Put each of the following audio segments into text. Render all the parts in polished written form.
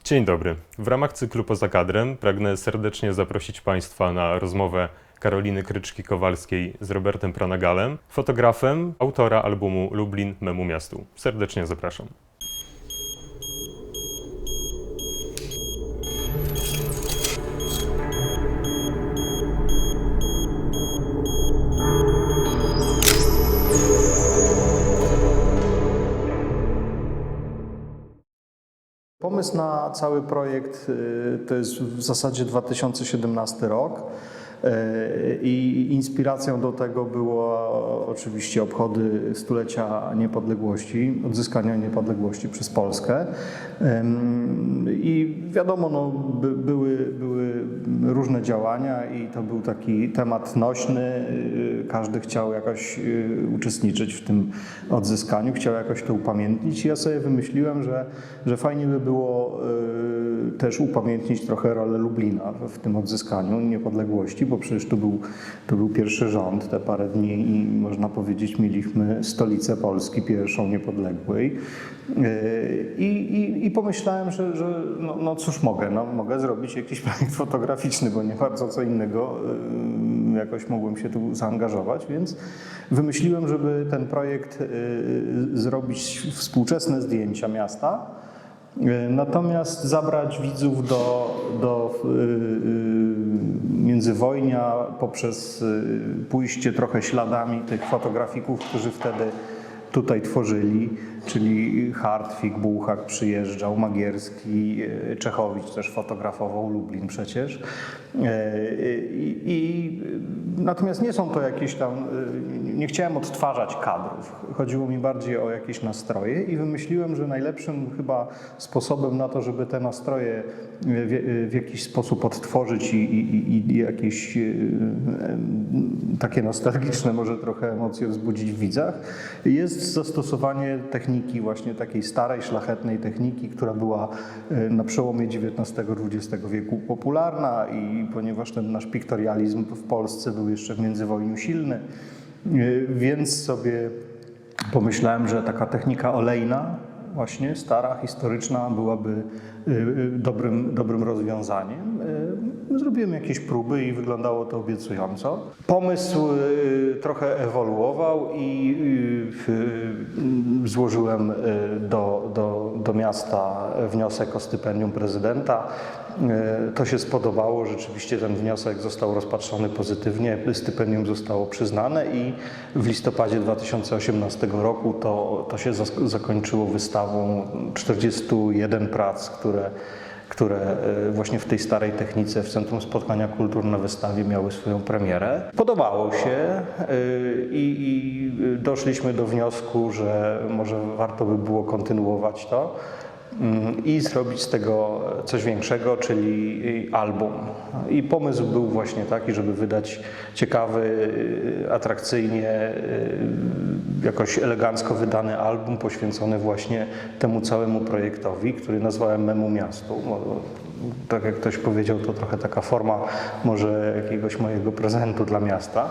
Dzień dobry. W ramach cyklu Poza kadrem pragnę serdecznie zaprosić Państwa na rozmowę Karoliny Kryczki-Kowalskiej z Robertem Pranagalem, fotografem, autora albumu Lublin memu miastu. Serdecznie zapraszam. Pomysł na cały projekt to jest w zasadzie 2017 rok i inspiracją do tego było oczywiście obchody stulecia niepodległości, odzyskania niepodległości przez Polskę. I wiadomo, no, były różne działania i to był taki temat nośny. Każdy chciał jakoś uczestniczyć w tym odzyskaniu, chciał jakoś to upamiętnić. I ja sobie wymyśliłem, że fajnie by było też upamiętnić trochę rolę Lublina w tym odzyskaniu niepodległości, bo przecież to był pierwszy rząd, te parę dni i można powiedzieć mieliśmy stolicę Polski, pierwszą niepodległej. I pomyślałem, że no cóż mogę zrobić jakiś projekt fotograficzny, bo nie bardzo co innego jakoś mogłem się tu zaangażować, więc wymyśliłem, żeby ten projekt zrobić współczesne zdjęcia miasta, natomiast zabrać widzów do międzywojnia poprzez pójście trochę śladami tych fotografików, którzy wtedy tutaj tworzyli, czyli Hartwig, Bułhak przyjeżdżał, Magierski, Czechowicz też fotografował, Lublin przecież. Natomiast nie są to jakieś tam, nie chciałem odtwarzać kadrów, chodziło mi bardziej o jakieś nastroje i wymyśliłem, że najlepszym chyba sposobem na to, żeby te nastroje w jakiś sposób odtworzyć i jakieś takie nostalgiczne może trochę emocje wzbudzić w widzach, jest zastosowanie techniki właśnie takiej starej, szlachetnej techniki, która była na przełomie XIX-XX wieku popularna i ponieważ ten nasz piktorializm w Polsce był jeszcze w międzywojniu silny, więc sobie pomyślałem, że taka technika olejna, właśnie stara, historyczna, byłaby dobrym rozwiązaniem. Zrobiłem jakieś próby i wyglądało to obiecująco. Pomysł trochę ewoluował i złożyłem do miasta wniosek o stypendium prezydenta. To się spodobało, rzeczywiście ten wniosek został rozpatrzony pozytywnie, stypendium zostało przyznane i w listopadzie 2018 roku to się zakończyło wystawą 41 prac, które właśnie w tej starej technice w Centrum Spotkania Kultur na wystawie miały swoją premierę. Podobało się i doszliśmy do wniosku, że może warto by było kontynuować to i zrobić z tego coś większego, czyli album. I pomysł był właśnie taki, żeby wydać ciekawy, atrakcyjnie, jakoś elegancko wydany album poświęcony właśnie temu całemu projektowi, który nazwałem Memu Miastu. Tak jak ktoś powiedział, to trochę taka forma może jakiegoś mojego prezentu dla miasta.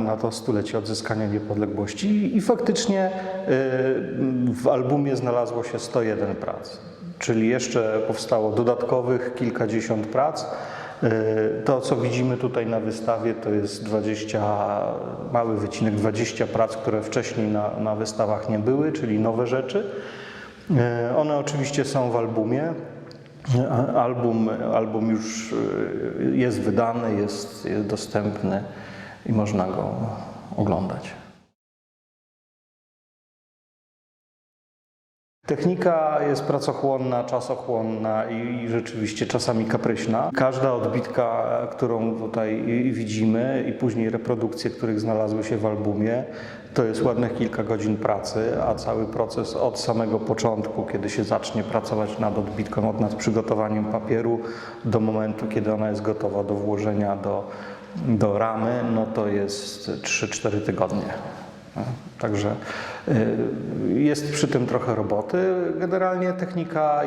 Na to stulecie odzyskania niepodległości i faktycznie w albumie znalazło się 101 prac, czyli jeszcze powstało dodatkowych kilkadziesiąt prac. To, co widzimy tutaj na wystawie, to jest 20 prac, które wcześniej na wystawach nie były, czyli nowe rzeczy. One oczywiście są w albumie. Album już jest wydany, jest dostępny i można go oglądać. Technika jest pracochłonna, czasochłonna i rzeczywiście czasami kapryśna. Każda odbitka, którą tutaj widzimy i później reprodukcje, których znalazły się w albumie, to jest ładnych kilka godzin pracy, a cały proces od samego początku, kiedy się zacznie pracować nad odbitką, nad przygotowaniem papieru do momentu, kiedy ona jest gotowa do włożenia do ramy, no to jest 3-4 tygodnie. Także jest przy tym trochę roboty. Generalnie technika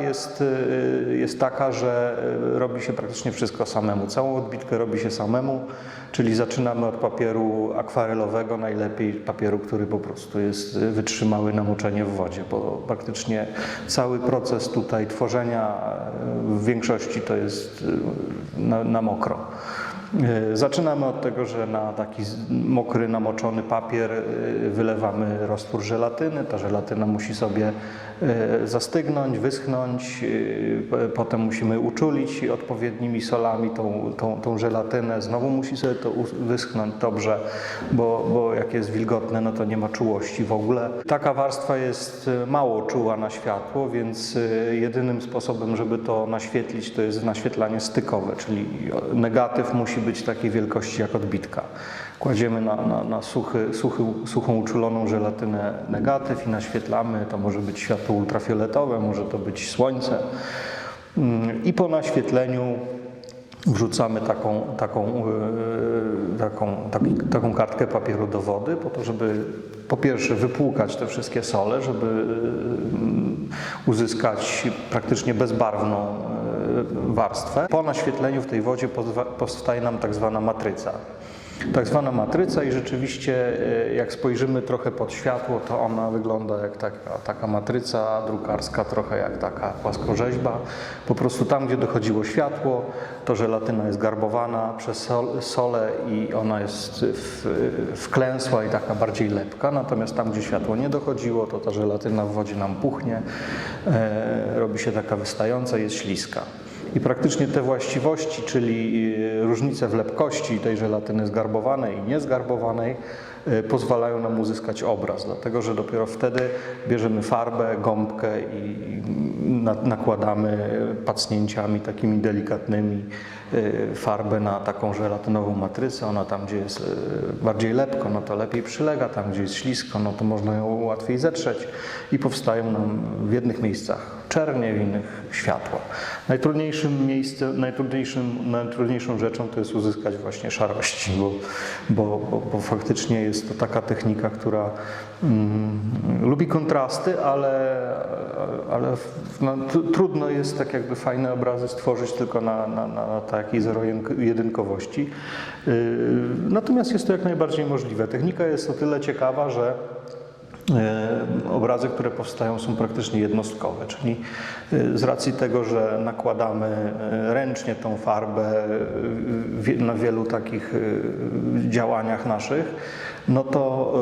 jest taka, że robi się praktycznie wszystko samemu. Całą odbitkę robi się samemu, czyli zaczynamy od papieru akwarelowego, najlepiej papieru, który po prostu jest wytrzymały na moczenie w wodzie, bo praktycznie cały proces tutaj tworzenia w większości to jest na mokro. Zaczynamy od tego, że na taki mokry, namoczony papier wylewamy roztwór żelatyny. Ta żelatyna musi sobie zastygnąć, wyschnąć. Potem musimy uczulić odpowiednimi solami tą żelatynę. Znowu musi sobie to wyschnąć dobrze, bo jak jest wilgotne, no to nie ma czułości w ogóle. Taka warstwa jest mało czuła na światło, więc jedynym sposobem, żeby to naświetlić, to jest naświetlanie stykowe, czyli negatyw musi być takiej wielkości jak odbitka. Kładziemy na suchą uczuloną żelatynę negatyw i naświetlamy. To może być światło ultrafioletowe, może to być słońce. I po naświetleniu wrzucamy taką kartkę papieru do wody, po to, żeby po pierwsze wypłukać te wszystkie sole, żeby uzyskać praktycznie bezbarwną warstwę. Po naświetleniu w tej wodzie powstaje nam tak zwana matryca. Tak zwana matryca i rzeczywiście jak spojrzymy trochę pod światło, to ona wygląda jak taka matryca drukarska, trochę jak taka płaskorzeźba. Po prostu tam, gdzie dochodziło światło, to żelatyna jest garbowana przez solę i ona jest wklęsła i taka bardziej lepka. Natomiast tam, gdzie światło nie dochodziło, to ta żelatyna w wodzie nam puchnie, robi się taka wystająca, jest śliska. I praktycznie te właściwości, czyli różnice w lepkości tej żelatyny zgarbowanej i niezgarbowanej, pozwalają nam uzyskać obraz, dlatego że dopiero wtedy bierzemy farbę, gąbkę i nakładamy pacnięciami takimi delikatnymi farbę na taką żelatynową matrycę. Ona tam, gdzie jest bardziej lepko, no to lepiej przylega, tam, gdzie jest ślisko, no to można ją łatwiej zetrzeć i powstają nam w jednych miejscach czernie, w innych światło. Najtrudniejszą rzeczą to jest uzyskać właśnie szarości, bo faktycznie jest to taka technika, która lubi kontrasty, ale trudno jest tak jakby fajne obrazy stworzyć tylko na takiej zero-jedynkowości. Natomiast jest to jak najbardziej możliwe. Technika jest o tyle ciekawa, że obrazy, które powstają, są praktycznie jednostkowe, czyli z racji tego, że nakładamy ręcznie tą farbę na wielu takich działaniach naszych, no to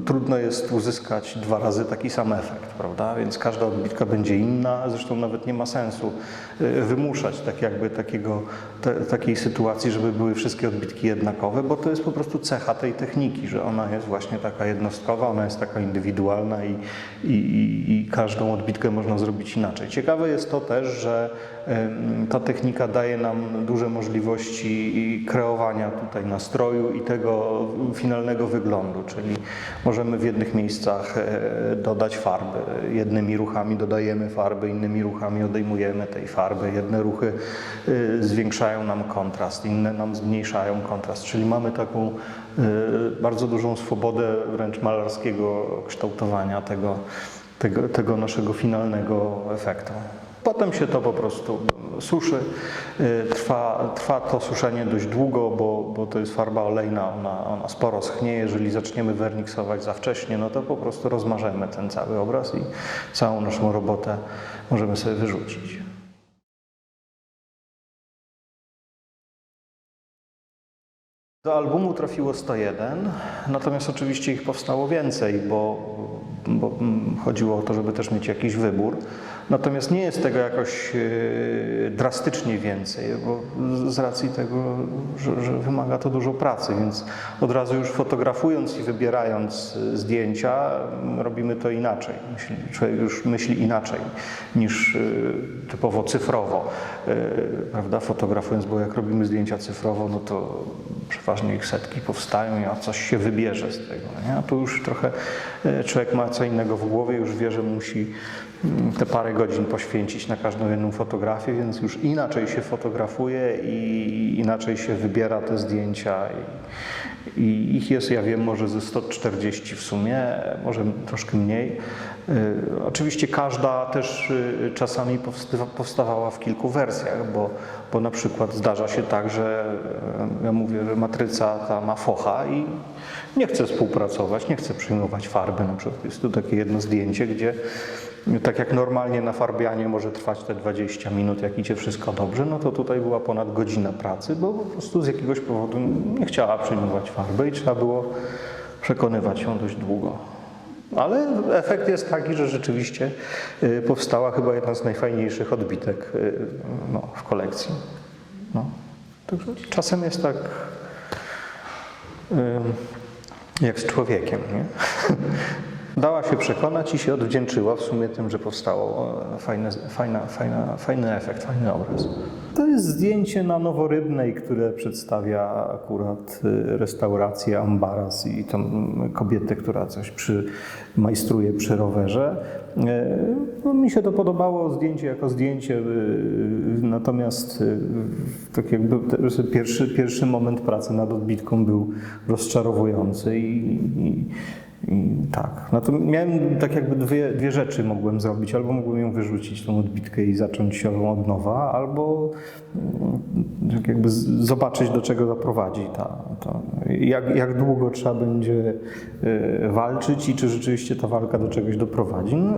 trudno jest uzyskać 2 razy taki sam efekt, prawda? Więc każda odbitka będzie inna, zresztą nawet nie ma sensu wymuszać takiej sytuacji, żeby były wszystkie odbitki jednakowe, bo to jest po prostu cecha tej techniki, że ona jest właśnie taka jednostkowa, ona jest taka indywidualna i każdą odbitkę można zrobić inaczej. Ciekawe jest to też, że ta technika daje nam duże możliwości kreowania tutaj nastroju i tego finalnego wyglądu, czyli możemy w jednych miejscach dodać farby. Jednymi ruchami dodajemy farby, innymi ruchami odejmujemy tej farby. Jedne ruchy zwiększają nam kontrast, inne nam zmniejszają kontrast, czyli mamy taką bardzo dużą swobodę wręcz malarskiego kształtowania tego naszego finalnego efektu. Potem się to po prostu suszy. Trwa to suszenie dość długo, bo to jest farba olejna, ona sporo schnie. Jeżeli zaczniemy werniksować za wcześnie, no to po prostu rozmażemy ten cały obraz i całą naszą robotę możemy sobie wyrzucić. Do albumu trafiło 101, natomiast oczywiście ich powstało więcej, bo chodziło o to, żeby też mieć jakiś wybór. Natomiast nie jest tego jakoś drastycznie więcej, bo z racji tego, że wymaga to dużo pracy, więc od razu już fotografując i wybierając zdjęcia, robimy to inaczej. Człowiek już myśli inaczej niż typowo cyfrowo, prawda, fotografując, bo jak robimy zdjęcia cyfrowo, no to przeważnie ich setki powstają, a coś się wybierze z tego. Nie? A tu już trochę człowiek ma co innego w głowie, już wie, że musi te parę godzin poświęcić na każdą jedną fotografię, więc już inaczej się fotografuje i inaczej się wybiera te zdjęcia. I ich jest, ja wiem, może ze 140 w sumie, może troszkę mniej. Oczywiście każda też czasami powstawała w kilku wersjach, bo na przykład zdarza się tak, że ja mówię, że matryca ta ma focha i nie chce współpracować, nie chce przyjmować farby. Na przykład jest tu takie jedno zdjęcie, gdzie tak jak normalnie na farbianie może trwać te 20 minut, jak idzie wszystko dobrze, no to tutaj była ponad godzina pracy, bo po prostu z jakiegoś powodu nie chciała przyjmować farby i trzeba było przekonywać ją dość długo. Ale efekt jest taki, że rzeczywiście powstała chyba jedna z najfajniejszych odbitek w kolekcji. No. Także czasem jest tak jak z człowiekiem, nie? Dała się przekonać i się odwdzięczyła w sumie tym, że powstało fajny efekt, fajny obraz. To jest zdjęcie na Noworybnej, które przedstawia akurat restaurację Ambaras i tą kobietę, która coś majstruje przy rowerze. No, mi się to podobało, zdjęcie jako zdjęcie, natomiast tak jakby pierwszy moment pracy nad odbitką był rozczarowujący i tak, no to miałem tak jakby dwie rzeczy mogłem zrobić, albo mogłem ją wyrzucić, tą odbitkę i zacząć ją od nowa, albo tak jakby zobaczyć, do czego zaprowadzi jak długo trzeba będzie walczyć i czy rzeczywiście ta walka do czegoś doprowadzi. No,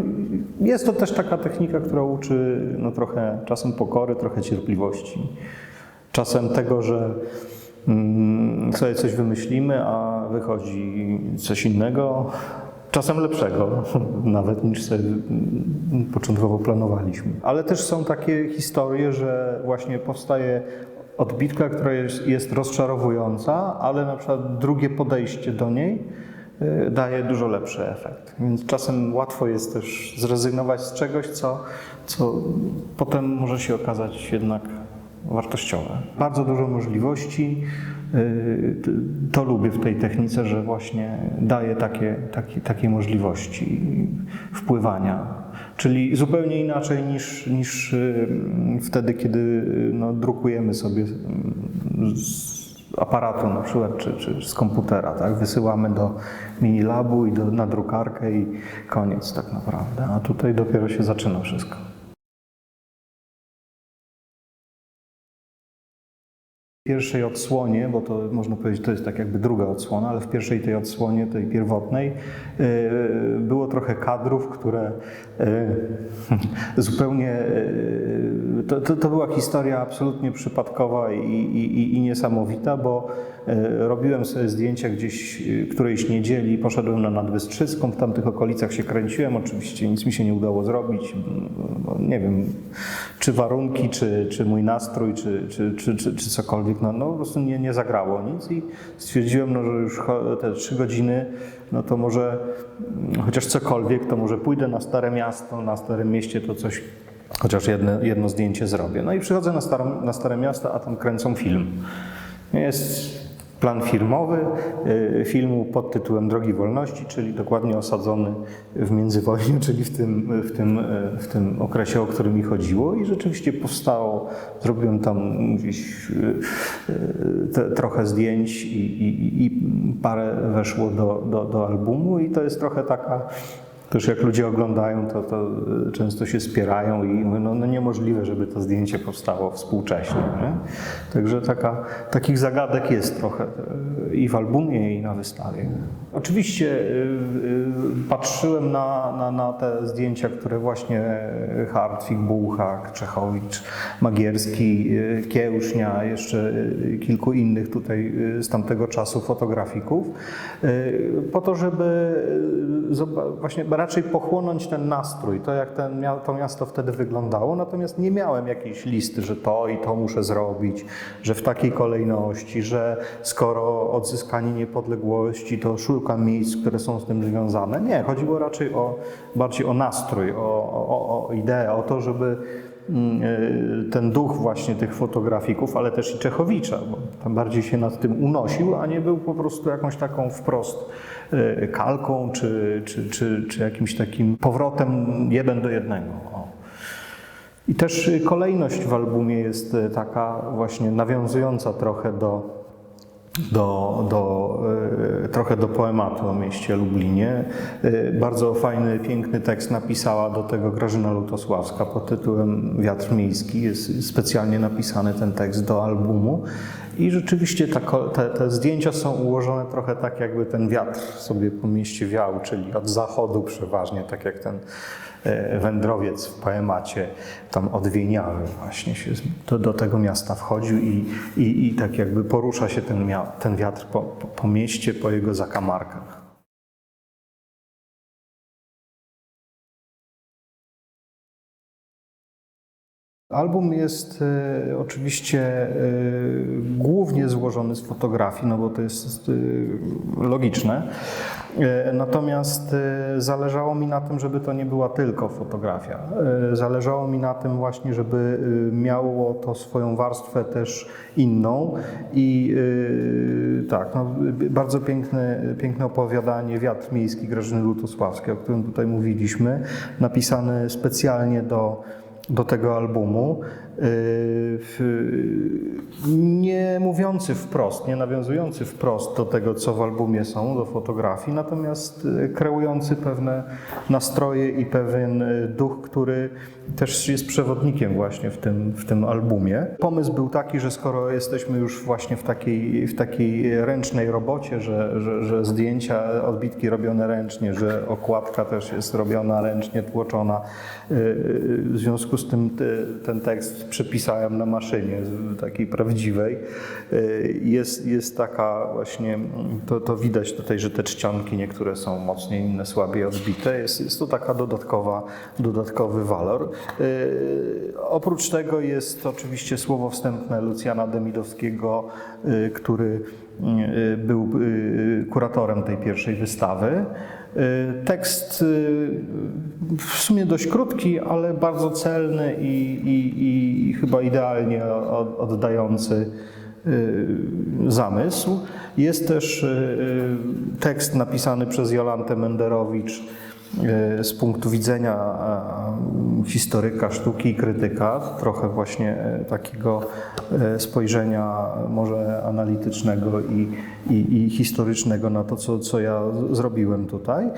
jest to też taka technika, która uczy trochę czasem pokory, trochę cierpliwości, czasem tego, że sobie coś wymyślimy, a wychodzi coś innego, czasem lepszego nawet niż sobie początkowo planowaliśmy. Ale też są takie historie, że właśnie powstaje odbitka, która jest rozczarowująca, ale na przykład drugie podejście do niej daje dużo lepszy efekt. Więc czasem łatwo jest też zrezygnować z czegoś, co potem może się okazać jednak wartościowe. Bardzo dużo możliwości. To lubię w tej technice, że właśnie daje takie możliwości wpływania. Czyli zupełnie inaczej niż wtedy, kiedy drukujemy sobie z aparatu na przykład, czy z komputera, tak? Wysyłamy do Minilabu i na drukarkę i koniec tak naprawdę. A tutaj dopiero się zaczyna wszystko. W pierwszej odsłonie, bo to można powiedzieć, to jest tak jakby druga odsłona, ale w pierwszej tej odsłonie, tej pierwotnej, było trochę kadrów, które zupełnie... To była historia absolutnie przypadkowa i niesamowita, bo robiłem sobie zdjęcia gdzieś którejś niedzieli, poszedłem na Nadbystrzyską, w tamtych okolicach się kręciłem, oczywiście nic mi się nie udało zrobić, nie wiem, czy warunki, czy mój nastrój, czy cokolwiek, no po prostu nie zagrało nic i stwierdziłem, że już te 3 godziny, no to może chociaż cokolwiek, to może pójdę na Stare Miasto, na Starym Mieście to coś, chociaż jedno zdjęcie zrobię. No i przychodzę na Stare Miasto, a tam kręcą film. Jest plan filmowy filmu pod tytułem Drogi Wolności, czyli dokładnie osadzony w międzywojniu, czyli w tym okresie, o którym mi chodziło i rzeczywiście powstało. Zrobiłem tam gdzieś trochę zdjęć i parę weszło do albumu i to jest trochę taka... Też jak ludzie oglądają, to często się spierają i mówią, no niemożliwe, żeby to zdjęcie powstało współcześnie. Nie? Także takich zagadek jest trochę i w albumie, i na wystawie. Oczywiście patrzyłem na te zdjęcia, które właśnie Hartwig, Bułhak, Czechowicz, Magierski, Kiełsznia, jeszcze kilku innych tutaj z tamtego czasu fotografików, po to, żeby właśnie raczej pochłonąć ten nastrój, to jak to miasto wtedy wyglądało, natomiast nie miałem jakiejś listy, że to i to muszę zrobić, że w takiej kolejności, że skoro odzyskanie niepodległości, to szukam miejsc, które są z tym związane. Nie, chodziło raczej bardziej o nastrój, o ideę, o to, żeby ten duch właśnie tych fotografików, ale też i Czechowicza, bo tam bardziej się nad tym unosił, a nie był po prostu jakąś taką wprost kalką, czy jakimś takim powrotem 1 do 1. O. I też kolejność w albumie jest taka właśnie nawiązująca trochę trochę do poematu o mieście Lublinie. Bardzo fajny, piękny tekst napisała do tego Grażyna Lutosławska pod tytułem Wiatr miejski. Jest specjalnie napisany ten tekst do albumu. I rzeczywiście te zdjęcia są ułożone trochę tak, jakby ten wiatr sobie po mieście wiał, czyli od zachodu przeważnie, tak jak ten wędrowiec w poemacie tam od Wieniawy właśnie się do tego miasta wchodził i tak jakby porusza się ten wiatr po mieście, po jego zakamarkach. Album jest oczywiście głównie złożony z fotografii, no bo to jest logiczne. Natomiast zależało mi na tym, żeby to nie była tylko fotografia. Zależało mi na tym właśnie, żeby miało to swoją warstwę też inną. I tak, no, bardzo piękne opowiadanie Wiatr miejski Grażyny Lutosławskiej, o którym tutaj mówiliśmy, napisane specjalnie do tego albumu, nie mówiący wprost, nie nawiązujący wprost do tego, co w albumie są, do fotografii, natomiast kreujący pewne nastroje i pewien duch, który też jest przewodnikiem właśnie w tym albumie. Pomysł był taki, że skoro jesteśmy już właśnie w takiej ręcznej robocie, że zdjęcia, odbitki robione ręcznie, że okładka też jest robiona ręcznie, tłoczona, w związku z tym ten tekst przepisałem na maszynie takiej prawdziwej. Jest taka właśnie, to widać tutaj, że te czcionki niektóre są mocniej, inne słabiej odbite. Jest to taka dodatkowy walor. Oprócz tego jest oczywiście słowo wstępne Lucjana Demidowskiego, który był kuratorem tej pierwszej wystawy. Tekst w sumie dość krótki, ale bardzo celny i chyba idealnie oddający zamysł. Jest też tekst napisany przez Jolantę Menderowicz z punktu widzenia historyka sztuki i krytyka, trochę właśnie takiego spojrzenia może analitycznego i historycznego na to, co ja zrobiłem tutaj.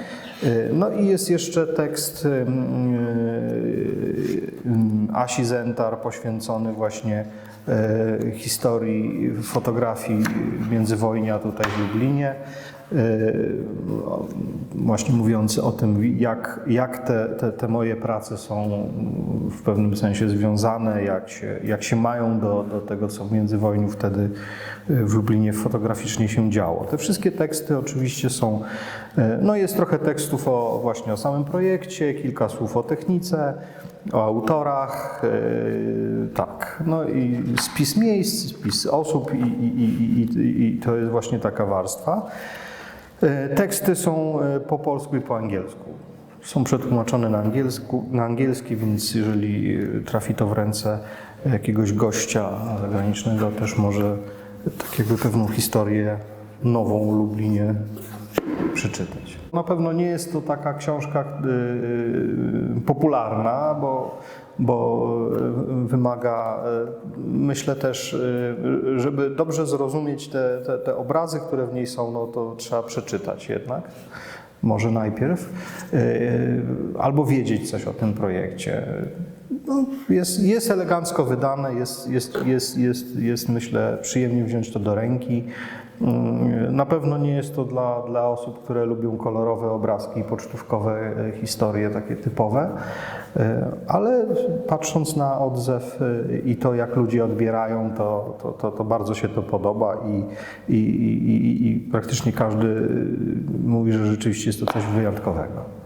No i jest jeszcze tekst Asi Zentar poświęcony właśnie historii fotografii międzywojnia tutaj w Lublinie. Właśnie mówiący o tym, jak te moje prace są w pewnym sensie związane, jak się mają do tego, co w międzywojniu wtedy w Lublinie fotograficznie się działo. Te wszystkie teksty oczywiście są, no jest trochę tekstów właśnie o samym projekcie, kilka słów o technice, o autorach, tak, no i spis miejsc, spis osób i to jest właśnie taka warstwa. Teksty są po polsku i po angielsku. Są przetłumaczone na angielski, więc jeżeli trafi to w ręce jakiegoś gościa zagranicznego, też może tak jakby pewną historię nową o Lublinie przeczytać. Na pewno nie jest to taka książka popularna, bo wymaga, myślę też, żeby dobrze zrozumieć te obrazy, które w niej są, no to trzeba przeczytać jednak, może najpierw, albo wiedzieć coś o tym projekcie. No, jest elegancko wydane, jest myślę przyjemnie wziąć to do ręki. Na pewno nie jest to dla osób, które lubią kolorowe obrazki i pocztówkowe historie takie typowe, ale patrząc na odzew i to, jak ludzie odbierają, to bardzo się to podoba i praktycznie każdy mówi, że rzeczywiście jest to coś wyjątkowego.